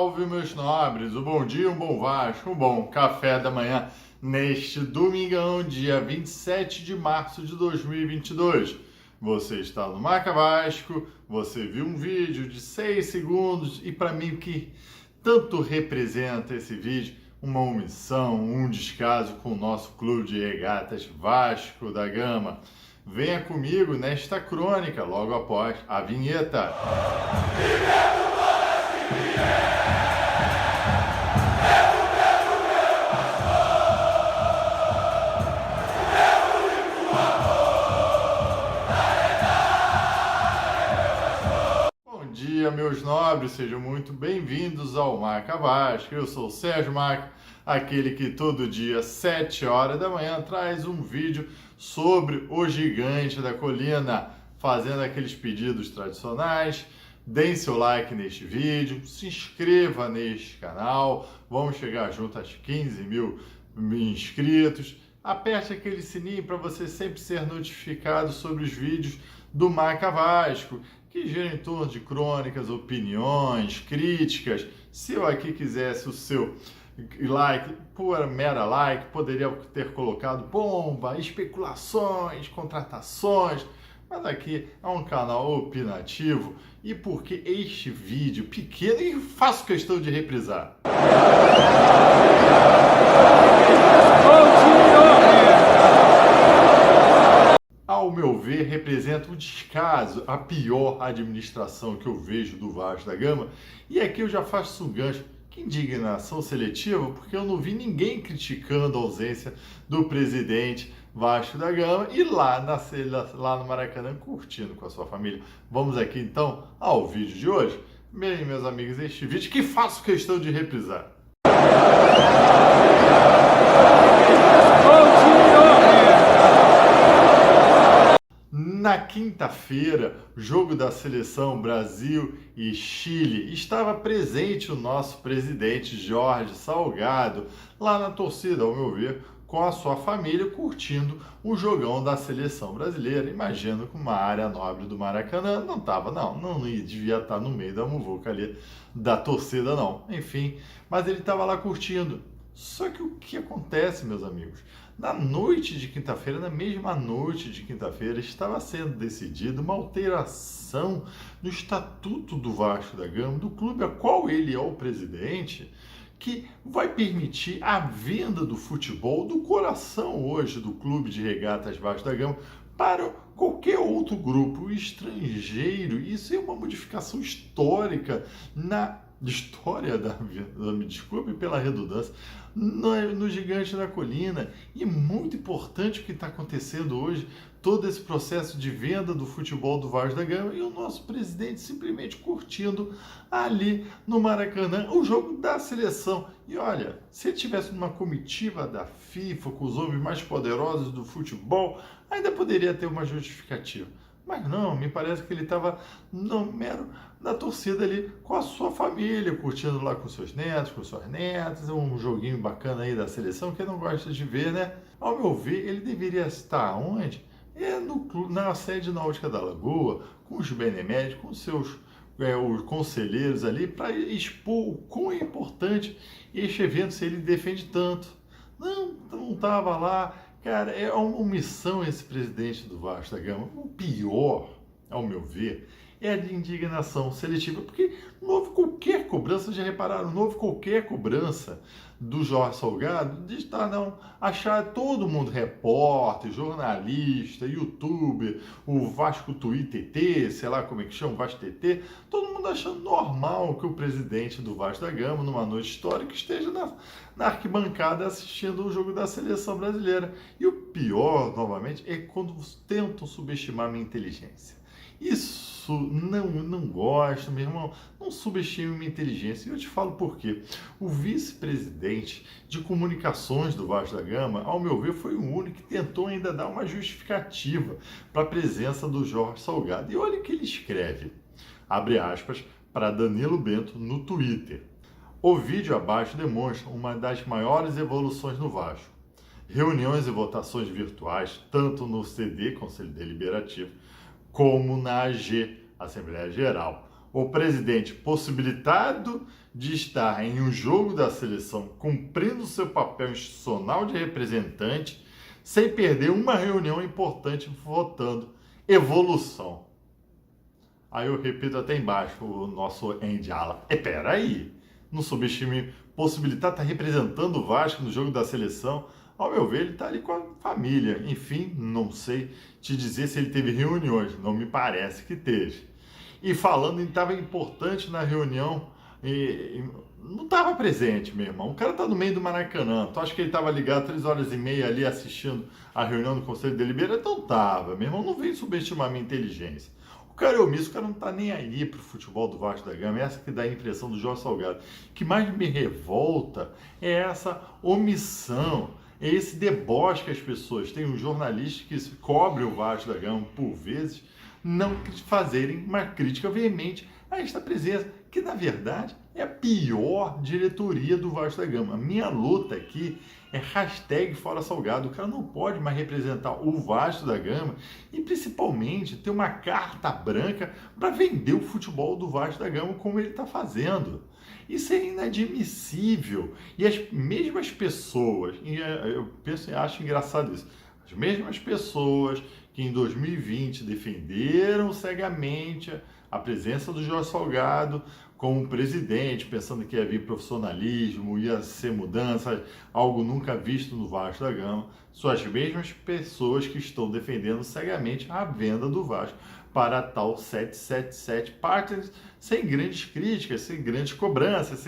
Salve, meus nobres! Um bom dia, um bom Vasco, um bom café da manhã neste domingão, dia 27 de março de 2022. Você está no Marca Vasco, você viu um vídeo de 6 segundos e para mim o que tanto representa esse vídeo? Uma omissão, um descaso com o nosso clube de regatas Vasco da Gama. Venha comigo nesta crônica logo após a vinheta. Bom dia, meus nobres, sejam muito bem-vindos ao Marca Vasco. Eu sou o Sérgio Marca, aquele que todo dia, 7 horas da manhã, traz um vídeo sobre o gigante da colina, fazendo aqueles pedidos tradicionais. Deem seu like neste vídeo, se inscreva neste canal, vamos chegar junto às 15 mil inscritos. Aperte aquele sininho para você sempre ser notificado sobre os vídeos do Marca Vasco, que gira em torno de crônicas, opiniões, críticas. Se eu aqui quisesse o seu like, por mera like, poderia ter colocado bomba, especulações, contratações, mas aqui é um canal opinativo e porque este vídeo pequeno, e faço questão de reprisar. Ao meu ver, representa um descaso, a pior administração que eu vejo do Vasco da Gama. E aqui eu já faço um gancho. Que indignação seletiva, porque eu não vi ninguém criticando a ausência do presidente Vasco da Gama e lá no Maracanã curtindo com a sua família. Vamos aqui então ao vídeo de hoje. Bem, meus amigos, este vídeo que faço questão de reprisar. Na quinta-feira, jogo da seleção Brasil e Chile, estava presente o nosso presidente Jorge Salgado lá na torcida, ao meu ver, com a sua família curtindo o jogão da seleção brasileira. Imagino que uma área nobre do Maracanã não estava, não devia estar no meio da muvuca ali da torcida, não. Enfim, mas ele estava lá curtindo. Só que o que acontece, meus amigos? Na noite de quinta-feira, na mesma noite de quinta-feira, estava sendo decidida uma alteração no estatuto do Vasco da Gama, do clube a qual ele é o presidente, que vai permitir a venda do futebol, do coração hoje do clube de regatas Vasco da Gama, para qualquer outro grupo estrangeiro. Isso é uma modificação histórica na história me desculpe pela redundância, no Gigante da Colina. E muito importante o que está acontecendo hoje, todo esse processo de venda do futebol do Vasco da Gama e o nosso presidente simplesmente curtindo ali no Maracanã o jogo da seleção. E olha, se ele tivesse numa comitiva da FIFA com os homens mais poderosos do futebol, ainda poderia ter uma justificativa. Mas não, me parece que ele estava na torcida ali com a sua família, curtindo lá com seus netos, com suas netas, um joguinho bacana aí da seleção, que não gosta de ver, né? Ao meu ver, ele deveria estar onde? Na sede náutica da Lagoa, com os beneméritos, com seus os conselheiros ali, para expor o quão é importante este evento, se ele defende tanto. Não estava lá. Cara, é uma omissão esse presidente do Vasco da Gama. O pior, ao meu ver, é a de indignação seletiva, porque não houve qualquer cobrança, já repararam, não houve qualquer cobrança do Jorge Salgado de estar, achar todo mundo, repórter, jornalista, youtuber, o Vasco TT, sei lá como é que chama, o Vasco TT, todo mundo achando normal que o presidente do Vasco da Gama, numa noite histórica, esteja na arquibancada assistindo o jogo da seleção brasileira. E o pior, novamente, é quando tentam subestimar minha inteligência. Isso não gosto, meu irmão. Não subestime minha inteligência. E eu te falo por quê. O vice-presidente de comunicações do Vasco da Gama, ao meu ver, foi o único que tentou ainda dar uma justificativa para a presença do Jorge Salgado. E olha o que ele escreve, abre aspas, para Danilo Bento no Twitter. O vídeo abaixo demonstra uma das maiores evoluções no Vasco. Reuniões e votações virtuais, tanto no CD, Conselho Deliberativo, como na AG, Assembleia Geral. O presidente, possibilitado de estar em um jogo da seleção, cumprindo seu papel institucional de representante, sem perder uma reunião importante, votando evolução. Aí eu repito até embaixo o nosso Endiala. Peraí, não subestime possibilitar estar representando o Vasco no jogo da seleção. Ao meu ver, ele está ali com a família. Enfim, não sei te dizer se ele teve reuniões, não me parece que teve. E falando em estava importante na reunião, não estava presente, meu irmão. O cara tá no meio do Maracanã. Tu acha que ele estava ligado 3 horas e meia ali assistindo a reunião do Conselho Deliberante? Então tava, meu irmão. Não vem subestimar minha inteligência. O cara é omisso, o cara não tá nem aí pro futebol do Vasco da Gama. Essa que dá a impressão do Jorge Salgado. O que mais me revolta é essa omissão. É esse deboche que as pessoas têm, os jornalistas que cobrem o Vasco da Gama por vezes, não fazerem uma crítica veemente a esta presença, que na verdade é a pior diretoria do Vasco da Gama. A minha luta aqui é hashtag Fora Salgado. O cara não pode mais representar o Vasco da Gama e principalmente ter uma carta branca para vender o futebol do Vasco da Gama como ele está fazendo. Isso é inadmissível. E as mesmas pessoas, eu penso e acho engraçado isso, as mesmas pessoas que em 2020 defenderam cegamente a presença do Jorge Salgado como presidente, pensando que ia vir profissionalismo, ia ser mudança, algo nunca visto no Vasco da Gama, são as mesmas pessoas que estão defendendo cegamente a venda do Vasco para a tal 777 Partners, sem grandes críticas, sem grandes cobranças,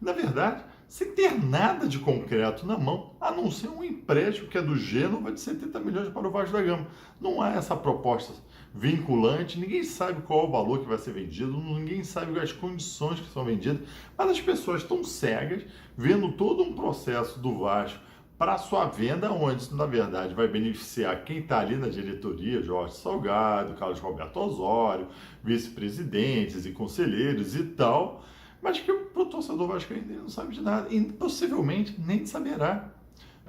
na verdade, sem ter nada de concreto na mão, a não ser um empréstimo que é do Gênova de 70 milhões para o Vasco da Gama. Não há essa proposta vinculante, ninguém sabe qual é o valor que vai ser vendido, ninguém sabe as condições que são vendidas, mas as pessoas estão cegas, vendo todo um processo do Vasco para sua venda, onde isso, na verdade, vai beneficiar quem está ali na diretoria, Jorge Salgado, Carlos Roberto Osório, vice-presidentes e conselheiros e tal, mas que o torcedor vascaíno não sabe de nada e possivelmente nem saberá,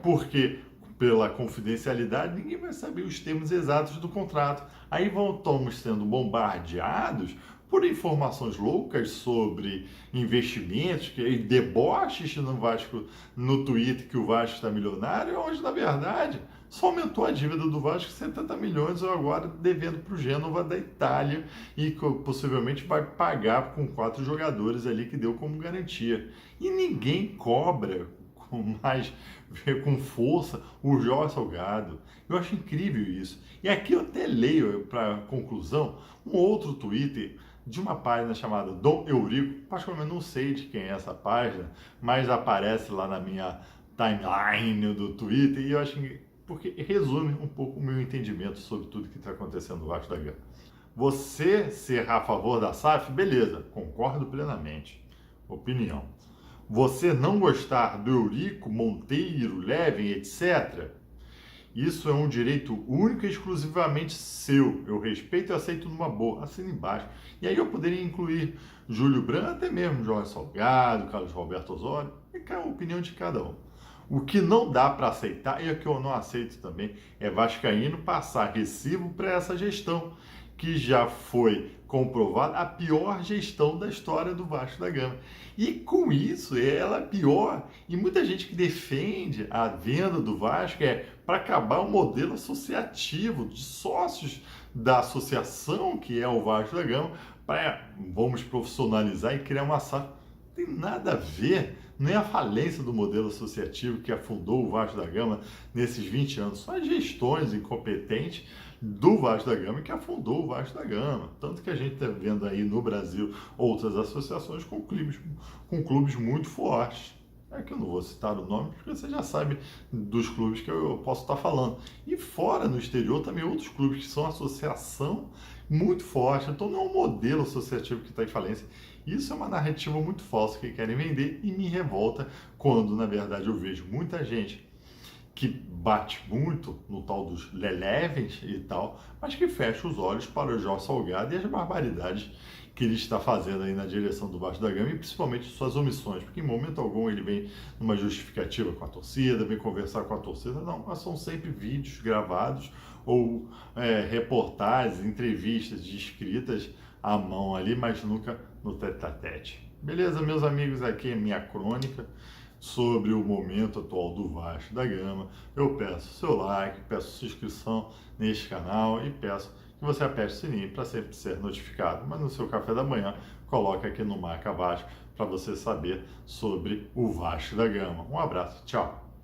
porque pela confidencialidade ninguém vai saber os termos exatos do contrato. Aí estamos sendo bombardeados por informações loucas sobre investimentos, que deboches no Vasco no Twitter que o Vasco está milionário, onde na verdade só aumentou a dívida do Vasco 70 milhões, agora devendo para o Gênova da Itália e possivelmente vai pagar com 4 jogadores ali que deu como garantia. E ninguém cobra com força o Jorge Salgado. Eu acho incrível isso. E aqui eu até leio, para conclusão, um outro Twitter de uma página chamada Dom Eurico. Particularmente não sei de quem é essa página, mas aparece lá na minha timeline do Twitter e eu acho porque resume um pouco o meu entendimento sobre tudo que está acontecendo no Vasco da Gama. Você ser a favor da SAF, beleza, concordo plenamente. Opinião. Você não gostar do Eurico, Monteiro, Levin, etc., isso é um direito único e exclusivamente seu. Eu respeito e aceito numa boa. Assina embaixo. E aí eu poderia incluir Júlio Branco, até mesmo Jorge Salgado, Carlos Roberto Osório. É a opinião de cada um. O que não dá para aceitar, e o que eu não aceito também, é vascaíno passar recibo para essa gestão, que já foi comprovada a pior gestão da história do Vasco da Gama. E com isso, ela é pior. E muita gente que defende a venda do Vasco é para acabar o modelo associativo de sócios da associação, que é o Vasco da Gama, para vamos profissionalizar e criar uma SAF. Não tem nada a ver. Não é a falência do modelo associativo que afundou o Vasco da Gama nesses 20 anos, só as gestões incompetentes do Vasco da Gama que afundou o Vasco da Gama. Tanto que a gente está vendo aí no Brasil outras associações com clubes muito fortes. É que eu não vou citar o nome, porque você já sabe dos clubes que eu posso estar falando. E fora, no exterior, também outros clubes que são associação muito forte. Então não é um modelo associativo que está em falência. Isso é uma narrativa muito falsa que querem vender e me revolta quando, na verdade, eu vejo muita gente que bate muito no tal dos Lelevens e tal, mas que fecha os olhos para o Jorge Salgado e as barbaridades que ele está fazendo aí na direção do Vasco da Gama e principalmente suas omissões, porque em momento algum ele vem numa justificativa com a torcida, vem conversar com a torcida, não, mas são sempre vídeos gravados ou reportagens, entrevistas escritas a mão ali, mas nunca no tete-a-tete. Beleza, meus amigos? Aqui é minha crônica sobre o momento atual do Vasco da Gama. Eu peço seu like, peço sua inscrição neste canal e peço que você aperte o sininho para sempre ser notificado. Mas no seu café da manhã, coloque aqui no Marca Vasco para você saber sobre o Vasco da Gama. Um abraço, tchau!